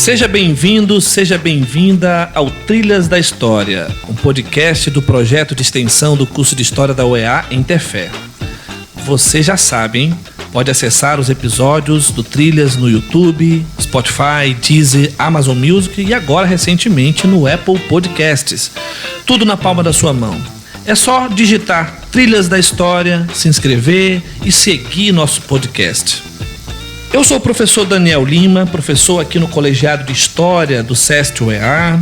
Seja bem-vindo, seja bem-vinda ao Trilhas da História, um podcast do projeto de extensão do curso de História da UEA em Tefé. Você já sabe, hein? Pode acessar os episódios do Trilhas no YouTube, Spotify, Deezer, Amazon Music e agora recentemente no Apple Podcasts. Tudo na palma da sua mão. É só digitar Trilhas da História, se inscrever e seguir nosso podcast. Eu sou o professor Daniel Lima, professor aqui no Colegiado de História do SESC UEA.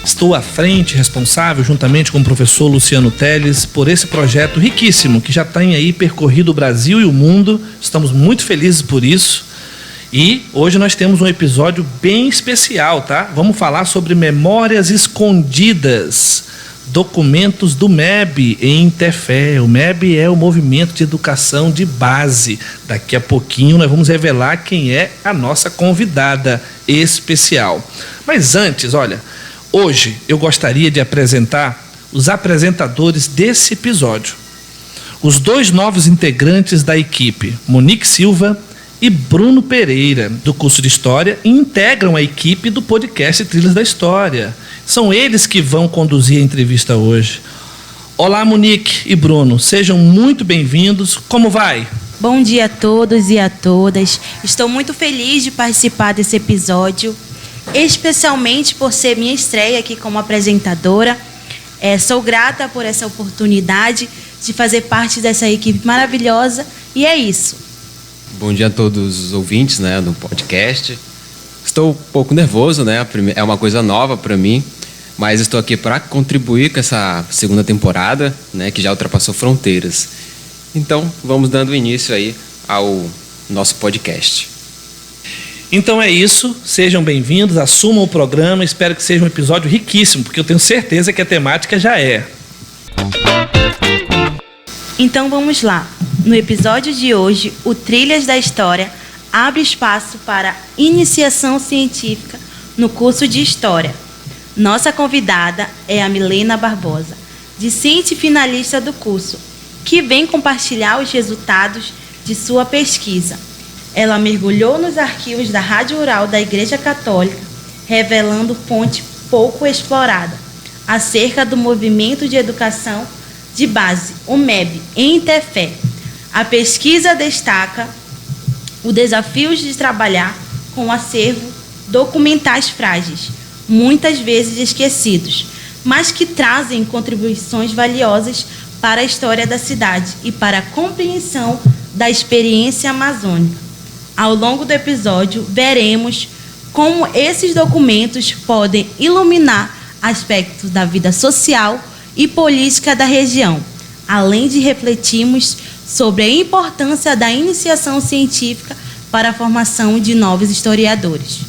Estou à frente, responsável, juntamente com o professor Luciano Teles, por esse projeto riquíssimo que já tem aí percorrido o Brasil e o mundo. Estamos muito felizes por isso. E hoje nós temos um episódio bem especial, tá? Vamos falar sobre memórias escondidas, documentos do MEB em Tefé. O MEB é o Movimento de Educação de Base. Daqui a pouquinho nós vamos revelar quem é a nossa convidada especial. Mas antes, olha, hoje eu gostaria de apresentar os apresentadores desse episódio. Os dois novos integrantes da equipe, Monique Silva e Bruno Pereira, do curso de História, integram a equipe do podcast Trilhas da História. São eles que vão conduzir a entrevista hoje. Olá, Monique e Bruno, sejam muito bem-vindos. Como vai? Bom dia a todos e a todas. Estou muito feliz de participar desse episódio, especialmente por ser minha estreia aqui como apresentadora. Sou grata por essa oportunidade de fazer parte dessa equipe maravilhosa e é isso. Bom dia a todos os ouvintes, do podcast. Estou um pouco nervoso, é uma coisa nova para mim, mas estou aqui para contribuir com essa segunda temporada, que já ultrapassou fronteiras. Então, vamos dando início aí ao nosso podcast. Então é isso, sejam bem-vindos, assumam o programa, espero que seja um episódio riquíssimo, porque eu tenho certeza que a temática já é. Então vamos lá. No episódio de hoje, o Trilhas da História abre espaço para iniciação científica no curso de História. Nossa convidada é a Milena Barbosa, discente e finalista do curso, que vem compartilhar os resultados de sua pesquisa. Ela mergulhou nos arquivos da Rádio Rural da Igreja Católica, revelando fonte pouco explorada acerca do movimento de educação de base, o MEB, em Tefé. A pesquisa destaca o desafio de trabalhar com um acervo documentais frágeis, muitas vezes esquecidos, mas que trazem contribuições valiosas para a história da cidade e para a compreensão da experiência amazônica. Ao longo do episódio, veremos como esses documentos podem iluminar aspectos da vida social e política da região, além de refletirmos sobre a importância da iniciação científica para a formação de novos historiadores.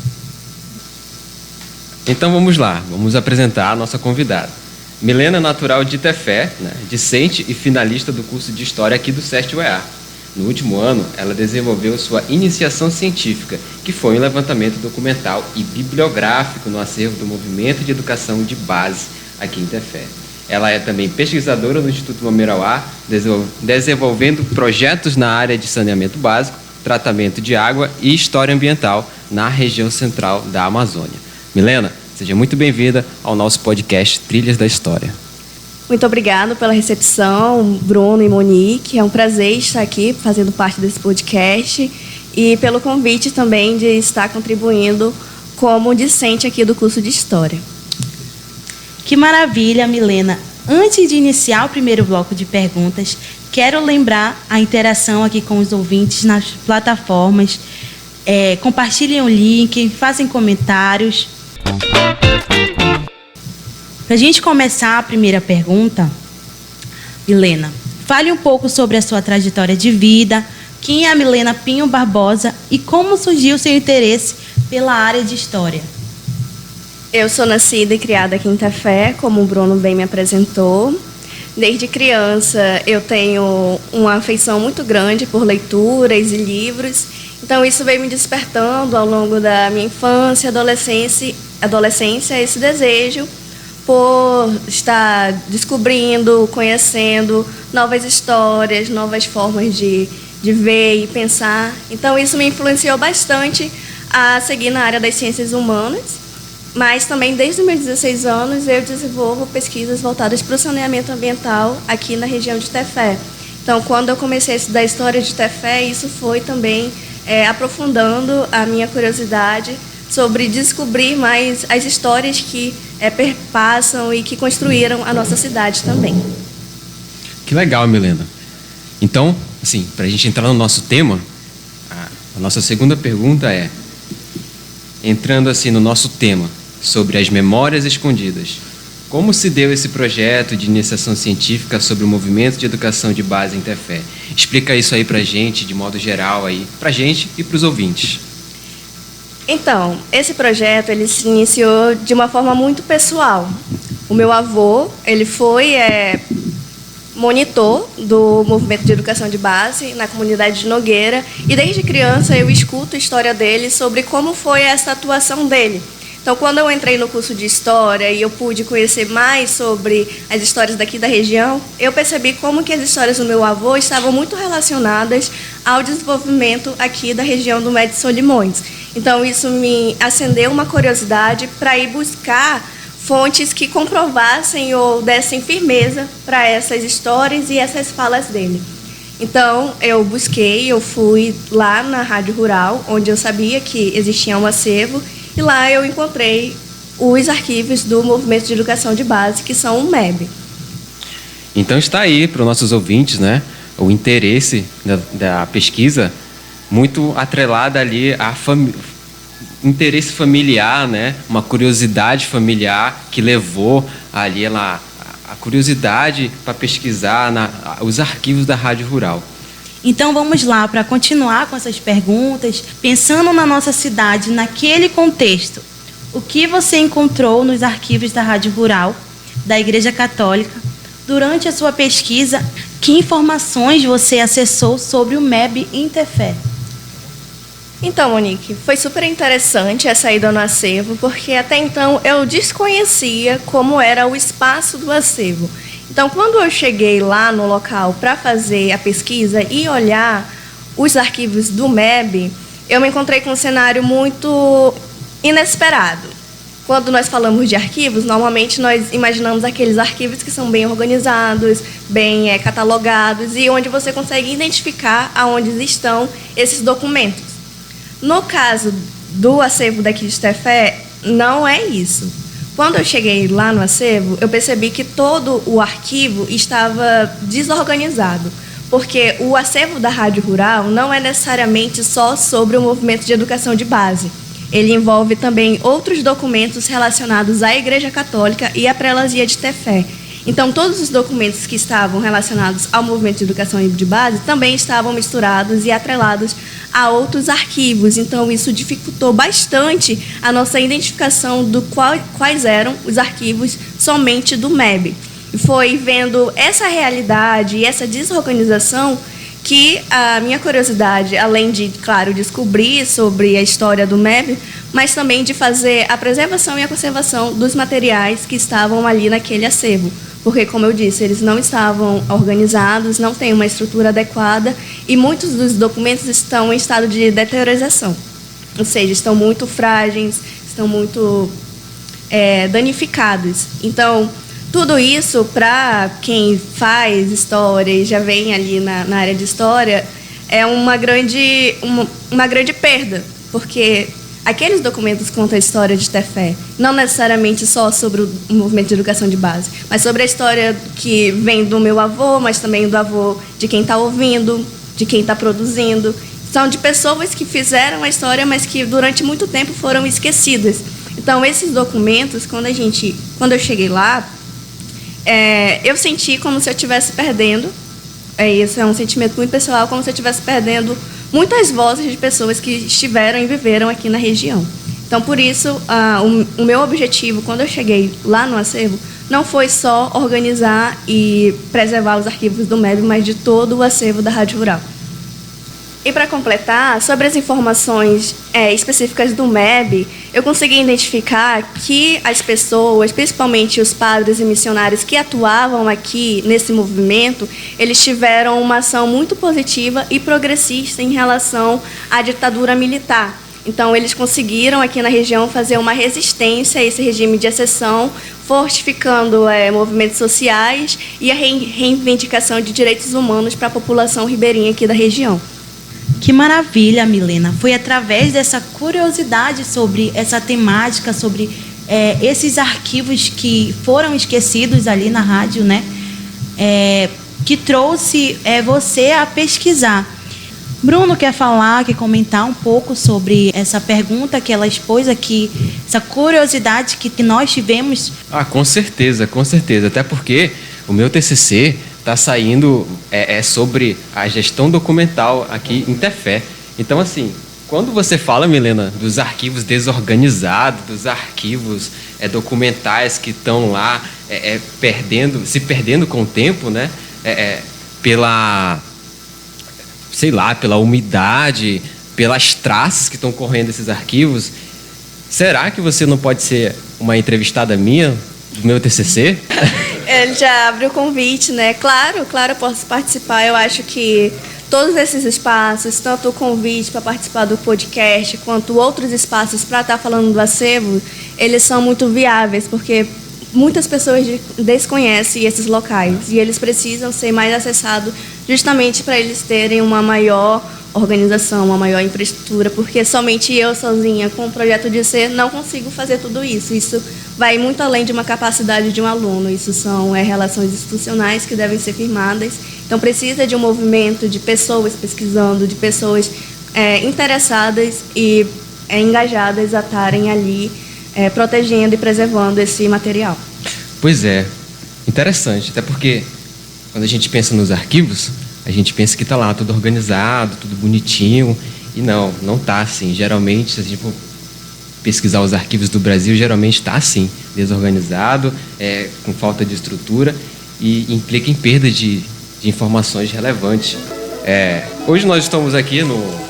Então vamos lá, vamos apresentar a nossa convidada. Milena, natural de Tefé, discente e finalista do curso de História aqui do SESC UEA. No último ano, ela desenvolveu sua iniciação científica, que foi um levantamento documental e bibliográfico no acervo do Movimento de Educação de Base aqui em Tefé. Ela é também pesquisadora no Instituto Mamirauá, desenvolvendo projetos na área de saneamento básico, tratamento de água e história ambiental na região central da Amazônia. Milena, seja muito bem-vinda ao nosso podcast Trilhas da História. Muito obrigada pela recepção, Bruno e Monique. É um prazer estar aqui fazendo parte desse podcast e pelo convite também de estar contribuindo como discente aqui do curso de História. Que maravilha, Milena. Antes de iniciar o primeiro bloco de perguntas, quero lembrar a interação aqui com os ouvintes nas plataformas. Compartilhem o link, façam comentários. Para a gente começar a primeira pergunta, Milena, fale um pouco sobre a sua trajetória de vida, quem é a Milena Pinho Barbosa e como surgiu seu interesse pela área de História. Eu sou nascida e criada aqui em Tefé, como o Bruno bem me apresentou. Desde criança eu tenho uma afeição muito grande por leituras e livros, então isso veio me despertando ao longo da minha infância, adolescência, esse desejo por estar descobrindo, conhecendo novas histórias, novas formas de ver e pensar. Então isso me influenciou bastante a seguir na área das ciências humanas, mas também desde os meus 16 anos eu desenvolvo pesquisas voltadas para o saneamento ambiental aqui na região de Tefé. Então, quando eu comecei a estudar a história de Tefé, isso foi também aprofundando a minha curiosidade sobre descobrir mais as histórias que perpassam e que construíram a nossa cidade também. Que legal, Milena. Então, assim, para a gente entrar no nosso tema, a nossa segunda pergunta é, entrando assim no nosso tema, sobre as memórias escondidas, como se deu esse projeto de iniciação científica sobre o movimento de educação de base em Tefé? Explica isso aí para a gente, de modo geral, para a gente e para os ouvintes. Então, esse projeto ele se iniciou de uma forma muito pessoal. O meu avô, ele foi monitor do movimento de educação de base na comunidade de Nogueira, e desde criança eu escuto a história dele sobre como foi essa atuação dele. Então, quando eu entrei no curso de História e eu pude conhecer mais sobre as histórias daqui da região, eu percebi como que as histórias do meu avô estavam muito relacionadas ao desenvolvimento aqui da região do Médio Solimões. Então, isso me acendeu uma curiosidade para ir buscar fontes que comprovassem ou dessem firmeza para essas histórias e essas falas dele. Então, eu fui lá na Rádio Rural, onde eu sabia que existia um acervo, e lá eu encontrei os arquivos do Movimento de Educação de Base, que são o MEB. Então está aí para os nossos ouvintes, né, o interesse da pesquisa muito atrelada ali a interesse familiar, né, uma curiosidade familiar que levou ali a curiosidade para pesquisar os arquivos da Rádio Rural. Então vamos lá, para continuar com essas perguntas, pensando na nossa cidade, naquele contexto, o que você encontrou nos arquivos da Rádio Rural, da Igreja Católica, durante a sua pesquisa, que informações você acessou sobre o MEB em Tefé? Então, Monique, foi super interessante essa ida no acervo, porque até então eu desconhecia como era o espaço do acervo. Então, quando eu cheguei lá no local para fazer a pesquisa e olhar os arquivos do MEB, eu me encontrei com um cenário muito inesperado. Quando nós falamos de arquivos, normalmente nós imaginamos aqueles arquivos que são bem organizados, bem catalogados e onde você consegue identificar aonde estão esses documentos. No caso do acervo daqui de Tefé, não é isso. Quando eu cheguei lá no acervo, eu percebi que todo o arquivo estava desorganizado, porque o acervo da Rádio Rural não é necessariamente só sobre o movimento de educação de base. Ele envolve também outros documentos relacionados à Igreja Católica e à prelazia de Tefé. Então, todos os documentos que estavam relacionados ao movimento de educação de base também estavam misturados e atrelados a outros arquivos. Então, isso dificultou bastante a nossa identificação do quais eram os arquivos somente do MEB. E foi vendo essa realidade e essa desorganização que a minha curiosidade, além de, claro, descobrir sobre a história do MEB, mas também de fazer a preservação e a conservação dos materiais que estavam ali naquele acervo. Porque, como eu disse, eles não estavam organizados, não têm uma estrutura adequada e muitos dos documentos estão em estado de deteriorização. Ou seja, estão muito frágeis, estão muito danificados. Então, tudo isso, para quem faz história e já vem ali na área de história, é uma grande perda, porque aqueles documentos contam a história de Tefé, não necessariamente só sobre o movimento de educação de base, mas sobre a história que vem do meu avô, mas também do avô de quem está ouvindo, de quem está produzindo. São de pessoas que fizeram a história, mas que durante muito tempo foram esquecidas. Então, esses documentos, quando eu cheguei lá, eu senti como se eu estivesse perdendo. Isso é um sentimento muito pessoal, como se eu estivesse perdendo muitas vozes de pessoas que estiveram e viveram aqui na região. Então, por isso, o meu objetivo, quando eu cheguei lá no acervo, não foi só organizar e preservar os arquivos do MEB, mas de todo o acervo da Rádio Rural. E, para completar, sobre as informações específicas do MEB, eu consegui identificar que as pessoas, principalmente os padres e missionários que atuavam aqui nesse movimento, eles tiveram uma ação muito positiva e progressista em relação à ditadura militar. Então, eles conseguiram aqui na região fazer uma resistência a esse regime de exceção, fortificando movimentos sociais e a reivindicação de direitos humanos para a população ribeirinha aqui da região. Que maravilha, Milena. Foi através dessa curiosidade sobre essa temática, sobre esses arquivos que foram esquecidos ali na rádio, né? Que trouxe você a pesquisar. Bruno quer falar, quer comentar um pouco sobre essa pergunta que ela expôs aqui, essa curiosidade que nós tivemos? Com certeza, com certeza. Até porque o meu TCC está saindo sobre a gestão documental aqui em Tefé. Então, assim, quando você fala, Milena, dos arquivos desorganizados, dos arquivos documentais que estão lá se perdendo com o tempo, né? Pela umidade, pelas traças que estão correndo esses arquivos. Será que você não pode ser uma entrevistada minha do meu TCC? Ele já abriu o convite, né? Claro, eu posso participar. Eu acho que todos esses espaços, tanto o convite para participar do podcast, quanto outros espaços para estar falando do acervo, eles são muito viáveis, porque muitas pessoas desconhecem esses locais e eles precisam ser mais acessados justamente para eles terem uma maior organização, uma maior infraestrutura, porque somente eu sozinha com o projeto de ser não consigo fazer tudo isso. Isso vai muito além de uma capacidade de um aluno. Isso são relações institucionais que devem ser firmadas. Então precisa de um movimento de pessoas pesquisando, de pessoas interessadas e engajadas a estarem ali protegendo e preservando esse material. Pois é, interessante, até porque quando a gente pensa nos arquivos, a gente pensa que está lá tudo organizado, tudo bonitinho, e não está assim. Geralmente, se a gente for pesquisar os arquivos do Brasil, geralmente está assim, desorganizado, com falta de estrutura e implica em perda de informações relevantes. Hoje nós estamos aqui no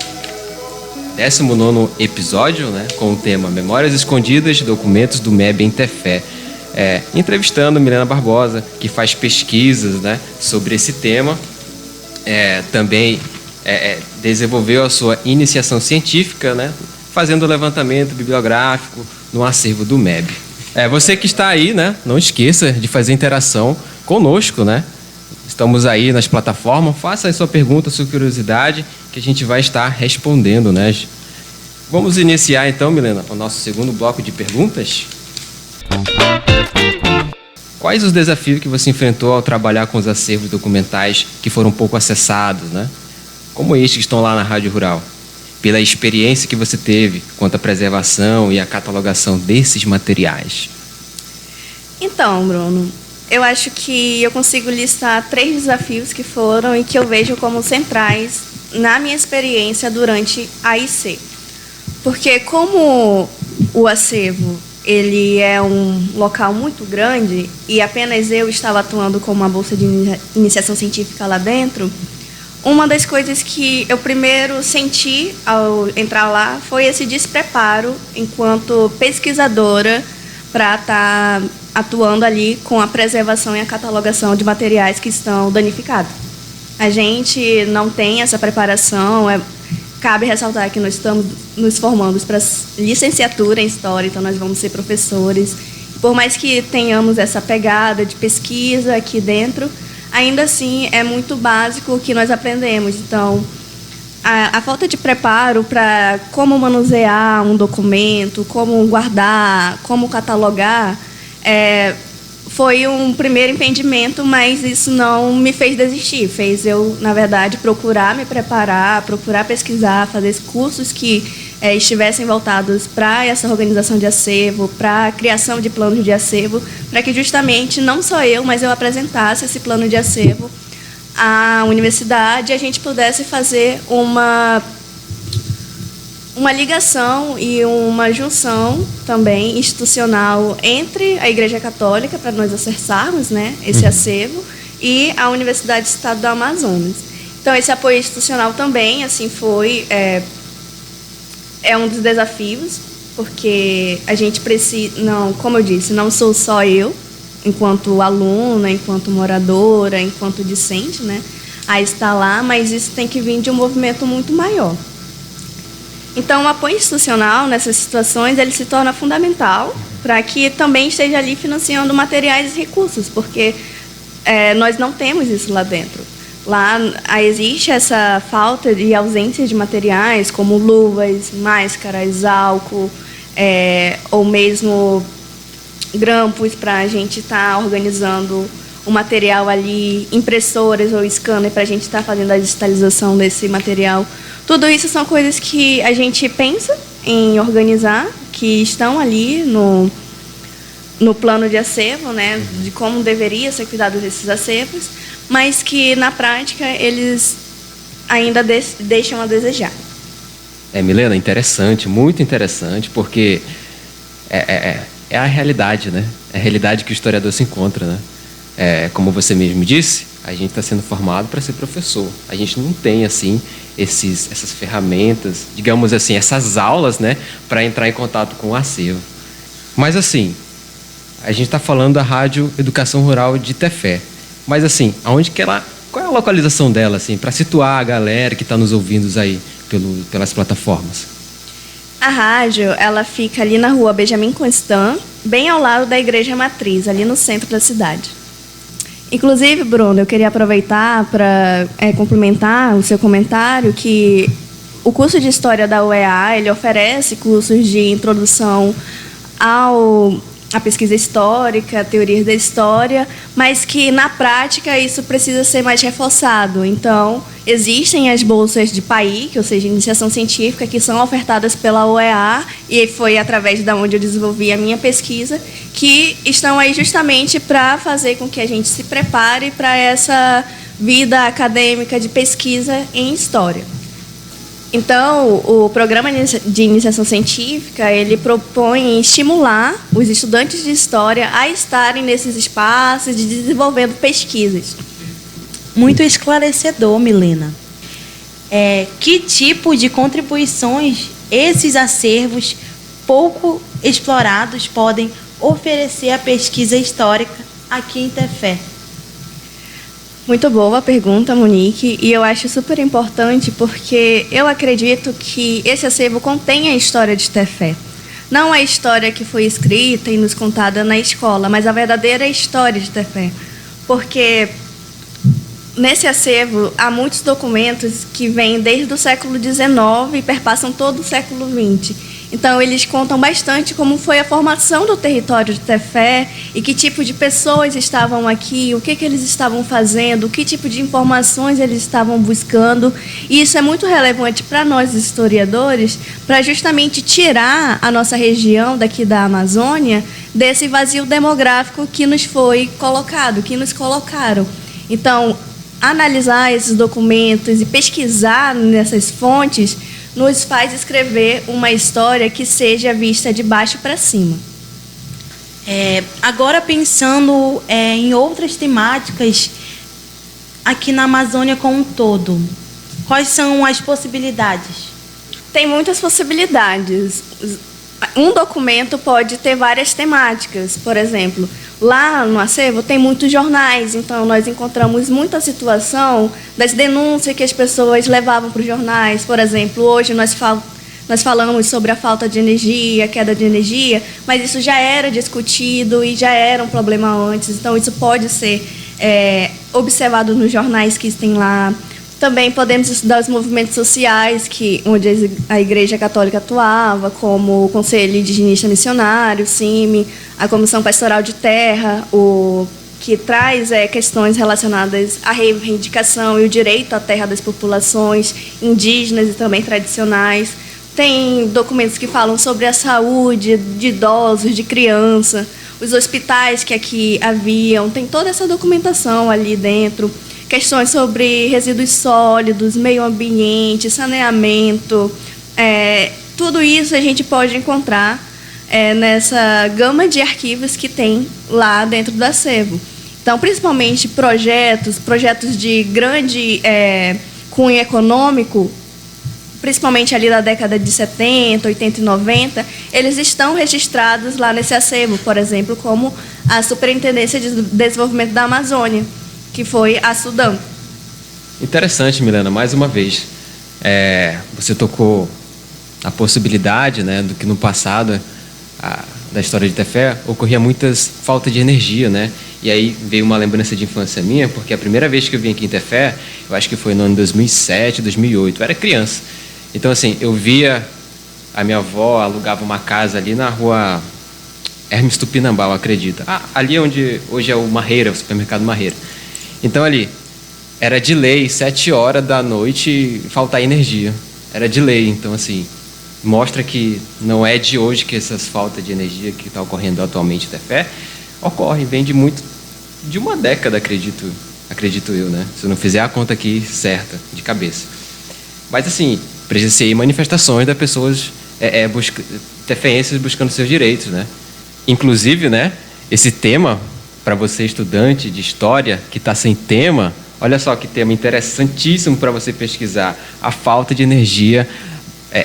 19º episódio, né, com o tema Memórias Escondidas, Documentos do MEB em Tefé. Entrevistando Milena Barbosa, que faz pesquisas, né, sobre esse tema. Também desenvolveu a sua iniciação científica, né, fazendo levantamento bibliográfico no acervo do MEB. Você que está aí, né, não esqueça de fazer interação conosco, né? Estamos aí nas plataformas, faça a sua pergunta, a sua curiosidade, que a gente vai estar respondendo, né? Vamos iniciar então, Milena, o nosso segundo bloco de perguntas. Quais os desafios que você enfrentou ao trabalhar com os acervos documentais que foram pouco acessados, né? Como estes que estão lá na Rádio Rural? Pela experiência que você teve quanto à preservação e à catalogação desses materiais. Então, Bruno, eu acho que eu consigo listar 3 desafios que foram e que eu vejo como centrais na minha experiência durante a IC. Porque como o acervo ele é um local muito grande e apenas eu estava atuando como uma bolsa de iniciação científica lá dentro, uma das coisas que eu primeiro senti ao entrar lá foi esse despreparo enquanto pesquisadora para estar atuando ali com a preservação e a catalogação de materiais que estão danificados. A gente não tem essa preparação. Cabe ressaltar que nós estamos nos formando para licenciatura em História, então nós vamos ser professores. Por mais que tenhamos essa pegada de pesquisa aqui dentro, ainda assim é muito básico o que nós aprendemos. Então, a falta de preparo para como manusear um documento, como guardar, como catalogar, foi um primeiro impedimento, mas isso não me fez desistir. Fez eu, na verdade, procurar me preparar, procurar pesquisar, fazer cursos que estivessem voltados para essa organização de acervo, para a criação de planos de acervo, para que justamente não só eu, mas eu apresentasse esse plano de acervo à universidade e a gente pudesse fazer uma ligação e uma junção também institucional entre a Igreja Católica, para nós acessarmos, né, esse acervo, e a Universidade do Estado do Amazonas. Então, esse apoio institucional também assim, foi um dos desafios, porque a gente precisa, como eu disse, não sou só eu, enquanto aluna, enquanto moradora, enquanto discente, né, a estar lá, mas isso tem que vir de um movimento muito maior. Então, o apoio institucional nessas situações ele se torna fundamental para que também esteja ali financiando materiais e recursos, porque nós não temos isso lá dentro. Lá existe essa falta e ausência de materiais como luvas, máscaras, álcool, ou mesmo grampos para a gente estar organizando o material ali, impressoras ou scanner para a gente estar fazendo a digitalização desse material. Tudo isso são coisas que a gente pensa em organizar, que estão ali no plano de acervo, né, de como deveria ser cuidado desses acervos, mas que, na prática, eles ainda deixam a desejar. Milena, interessante, muito interessante, porque é a realidade, né? É a realidade que o historiador se encontra, né? Como você mesmo disse, a gente está sendo formado para ser professor. A gente não tem, assim, essas ferramentas, digamos assim, essas aulas, né, para entrar em contato com o acervo. Mas, assim, a gente está falando da Rádio Educação Rural de Tefé. Mas, assim, qual é a localização dela, assim, para situar a galera que está nos ouvindo aí pelas plataformas? A rádio, ela fica ali na rua Benjamin Constant, bem ao lado da Igreja Matriz, ali no centro da cidade. Inclusive, Bruno, eu queria aproveitar para complementar o seu comentário que o curso de História da UEA, ele oferece cursos de introdução à pesquisa histórica, teorias da história, mas que, na prática, isso precisa ser mais reforçado. Então, existem as bolsas de PAIC, ou seja, iniciação científica, que são ofertadas pela UEA, e foi através da onde eu desenvolvi a minha pesquisa, que estão aí justamente para fazer com que a gente se prepare para essa vida acadêmica de pesquisa em história. Então, o programa de iniciação científica, ele propõe estimular os estudantes de história a estarem nesses espaços de desenvolvendo pesquisas. Muito esclarecedor, Milena. Que tipo de contribuições esses acervos pouco explorados podem oferecer à pesquisa histórica aqui em Tefé? Muito boa a pergunta, Monique, e eu acho super importante porque eu acredito que esse acervo contém a história de Tefé. Não a história que foi escrita e nos contada na escola, mas a verdadeira história de Tefé. Porque nesse acervo há muitos documentos que vêm desde o século XIX e perpassam todo o século XX. Então, eles contam bastante como foi a formação do território de Tefé e que tipo de pessoas estavam aqui, o que eles estavam fazendo, que tipo de informações eles estavam buscando. E isso é muito relevante para nós, historiadores, para justamente tirar a nossa região daqui da Amazônia desse vazio demográfico que nos foi colocado, que nos colocaram. Então, analisar esses documentos e pesquisar nessas fontes nos faz escrever uma história que seja vista de baixo para cima. Agora, pensando em outras temáticas aqui na Amazônia como um todo, quais são as possibilidades? Tem muitas possibilidades. Um documento pode ter várias temáticas. Por exemplo, lá no acervo tem muitos jornais, então nós encontramos muita situação das denúncias que as pessoas levavam para os jornais. Por exemplo, hoje nós falamos sobre a falta de energia, a queda de energia, mas isso já era discutido e já era um problema antes, então isso pode ser observado nos jornais que tem lá. Também podemos estudar os movimentos sociais onde a Igreja Católica atuava, como o Conselho Indigenista Missionário, o CIMI, a Comissão Pastoral de Terra, que traz questões relacionadas à reivindicação e o direito à terra das populações indígenas e também tradicionais. Tem documentos que falam sobre a saúde de idosos, de criança, os hospitais que aqui haviam, tem toda essa documentação ali dentro. Questões sobre resíduos sólidos, meio ambiente, saneamento, tudo isso a gente pode encontrar nessa gama de arquivos que tem lá dentro do acervo. Então, principalmente projetos de grande cunho econômico, principalmente ali da década de 70, 80 e 90, eles estão registrados lá nesse acervo, por exemplo, como a Superintendência de Desenvolvimento da Amazônia, que foi a Sudam. Interessante, Milena, mais uma vez. Você tocou a possibilidade, né, do que no passado da história de Tefé ocorria muitas falta de energia, né? E aí veio uma lembrança de infância minha, porque a primeira vez que eu vim aqui em Tefé, eu acho que foi no ano 2007, 2008, eu era criança. Então, assim, eu via a minha avó alugava uma casa ali na rua Hermes Tupinambá, acredita. Ali onde hoje é o Marreira, o supermercado Marreira. Então, ali, era de lei, 7 horas da noite, faltar energia. Era de lei, então, assim, mostra que não é de hoje que essas faltas de energia que está ocorrendo atualmente em Tefé ocorre, vem de uma década, acredito eu, né? Se eu não fizer a conta aqui certa, de cabeça. Mas, assim, presenciei manifestações das pessoas tefeenses buscando seus direitos, né? Inclusive, né, esse tema, para você estudante de história que está sem tema, olha só que tema interessantíssimo para você pesquisar. A falta de energia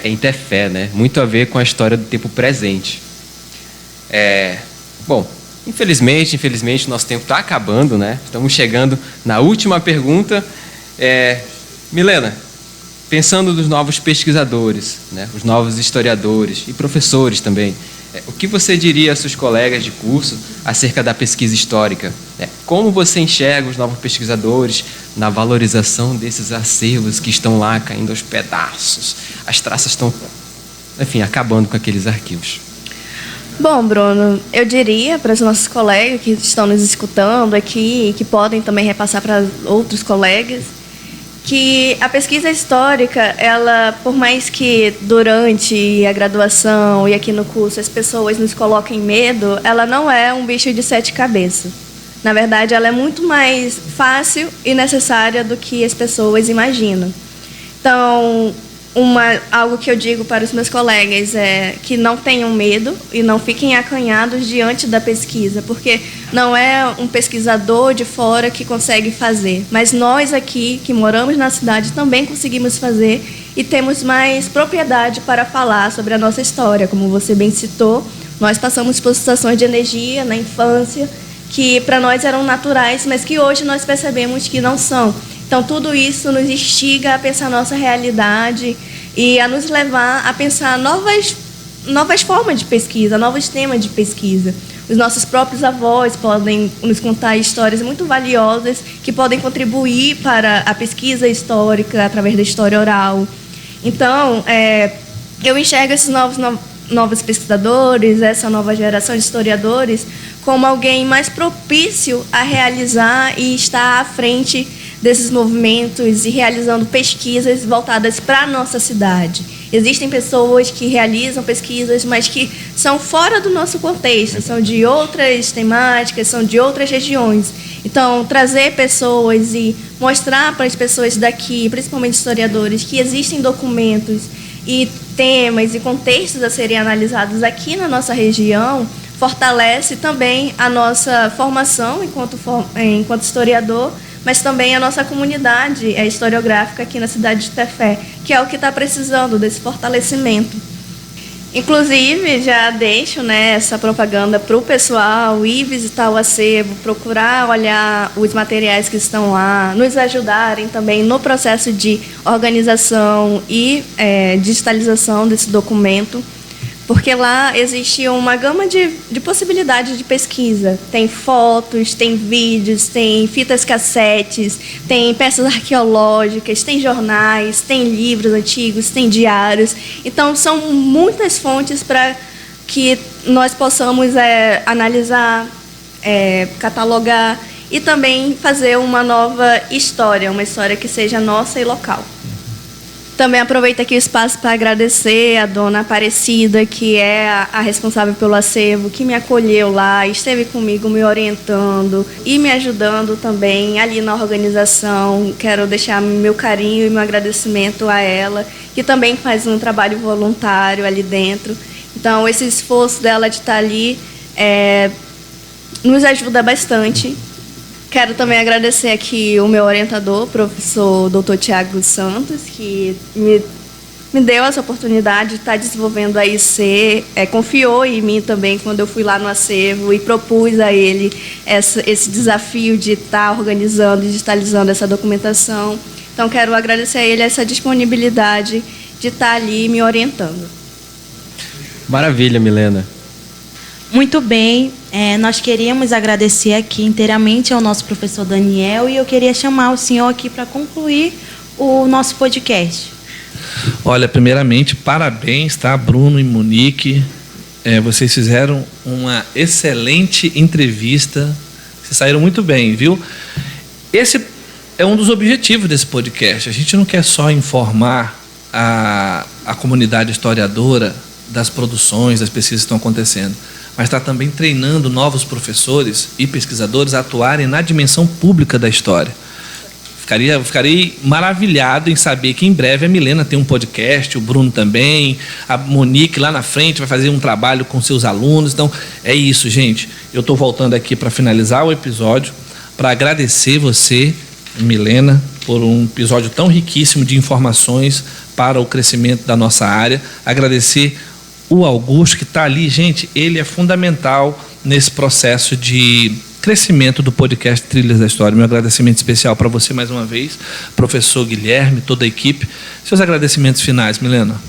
em Tefé, né? Muito a ver com a história do tempo presente. Bom, infelizmente, nosso tempo está acabando, né? Estamos chegando na última pergunta. Milena, pensando nos novos pesquisadores, né? Os novos historiadores e professores também, o que você diria aos seus colegas de curso acerca da pesquisa histórica? Como você enxerga os novos pesquisadores na valorização desses acervos que estão lá caindo aos pedaços? As traças estão, enfim, acabando com aqueles arquivos. Bom, Bruno, eu diria para os nossos colegas que estão nos escutando aqui e que podem também repassar para outros colegas, que a pesquisa histórica, ela, por mais que durante a graduação e aqui no curso as pessoas nos coloquem medo, ela não é um bicho de 7 cabeças. Na verdade, ela é muito mais fácil e necessária do que as pessoas imaginam. Então, algo que eu digo para os meus colegas é que não tenham medo e não fiquem acanhados diante da pesquisa, porque não é um pesquisador de fora que consegue fazer, mas nós aqui, que moramos na cidade, também conseguimos fazer e temos mais propriedade para falar sobre a nossa história. Como você bem citou, nós passamos por situações de energia na infância que para nós eram naturais, mas que hoje nós percebemos que não são. Então, tudo isso nos instiga a pensar a nossa realidade e a nos levar a pensar novas formas de pesquisa, novos temas de pesquisa. Os nossos próprios avós podem nos contar histórias muito valiosas que podem contribuir para a pesquisa histórica através da história oral. Então, eu enxergo esses novos pesquisadores, essa nova geração de historiadores, como alguém mais propício a realizar e estar à frente desses movimentos e realizando pesquisas voltadas para a nossa cidade. Existem pessoas que realizam pesquisas, mas que são fora do nosso contexto, são de outras temáticas, são de outras regiões. Então, trazer pessoas e mostrar para as pessoas daqui, principalmente historiadores, que existem documentos e temas e contextos a serem analisados aqui na nossa região, fortalece também a nossa formação enquanto historiador, mas também a nossa comunidade historiográfica aqui na cidade de Tefé, que é o que está precisando desse fortalecimento. Inclusive, já deixo, né, essa propaganda para o pessoal ir visitar o acervo, procurar olhar os materiais que estão lá, nos ajudarem também no processo de organização e digitalização desse documento, porque lá existe uma gama de possibilidades de pesquisa. Tem fotos, tem vídeos, tem fitas cassetes, tem peças arqueológicas, tem jornais, tem livros antigos, tem diários. Então, são muitas fontes para que nós possamos analisar, catalogar e também fazer uma nova história, uma história que seja nossa e local. Também aproveito aqui o espaço para agradecer a dona Aparecida, que é a responsável pelo acervo, que me acolheu lá, esteve comigo me orientando e me ajudando também ali na organização. Quero deixar meu carinho e meu agradecimento a ela, que também faz um trabalho voluntário ali dentro. Então, esse esforço dela de estar ali nos ajuda bastante. Quero também agradecer aqui o meu orientador, o professor Dr. Tiago Santos, que me deu essa oportunidade de estar desenvolvendo a IC, confiou em mim também quando eu fui lá no acervo e propus a ele esse desafio de estar organizando e digitalizando essa documentação. Então, quero agradecer a ele essa disponibilidade de estar ali me orientando. Maravilha, Milena. Muito bem, nós queríamos agradecer aqui inteiramente ao nosso professor Daniel e eu queria chamar o senhor aqui para concluir o nosso podcast. Olha, primeiramente, parabéns, tá, Bruno e Monique. Vocês fizeram uma excelente entrevista. Vocês saíram muito bem, viu? Esse é um dos objetivos desse podcast. A gente não quer só informar a comunidade historiadora das produções, das pesquisas que estão acontecendo, mas está também treinando novos professores e pesquisadores a atuarem na dimensão pública da história. Ficarei maravilhado em saber que em breve a Milena tem um podcast, o Bruno também, a Monique lá na frente vai fazer um trabalho com seus alunos. Então, é isso, gente. Eu estou voltando aqui para finalizar o episódio, para agradecer você, Milena, por um episódio tão riquíssimo de informações para o crescimento da nossa área. Agradecer o Augusto, que está ali, gente, ele é fundamental nesse processo de crescimento do podcast Trilhas da História. Meu agradecimento especial para você mais uma vez, professor Guilherme, toda a equipe. Seus agradecimentos finais, Milena.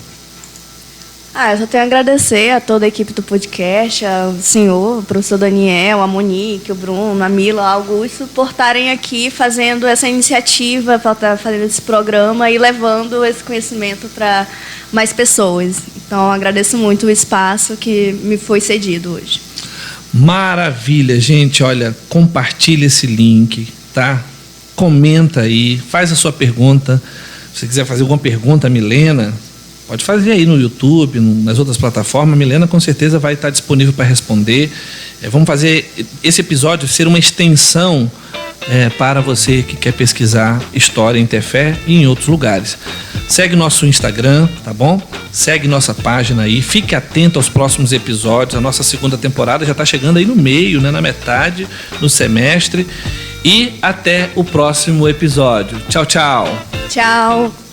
Eu só tenho a agradecer a toda a equipe do podcast, ao senhor, o professor Daniel, a Monique, o Bruno, a Mila, o Augusto, por estarem aqui fazendo essa iniciativa, para estar fazendo esse programa e levando esse conhecimento para mais pessoas. Então, agradeço muito o espaço que me foi cedido hoje. Maravilha, gente. Olha, compartilha esse link, tá? Comenta aí, faz a sua pergunta. Se você quiser fazer alguma pergunta a Milena, pode fazer aí no YouTube, nas outras plataformas. A Milena com certeza vai estar disponível para responder. Vamos fazer esse episódio ser uma extensão para você que quer pesquisar história em Tefé e em outros lugares. Segue nosso Instagram, tá bom? Segue nossa página aí, fique atento aos próximos episódios. A nossa segunda temporada já está chegando aí no meio, né? Na metade do semestre. E até o próximo episódio. Tchau, tchau. Tchau.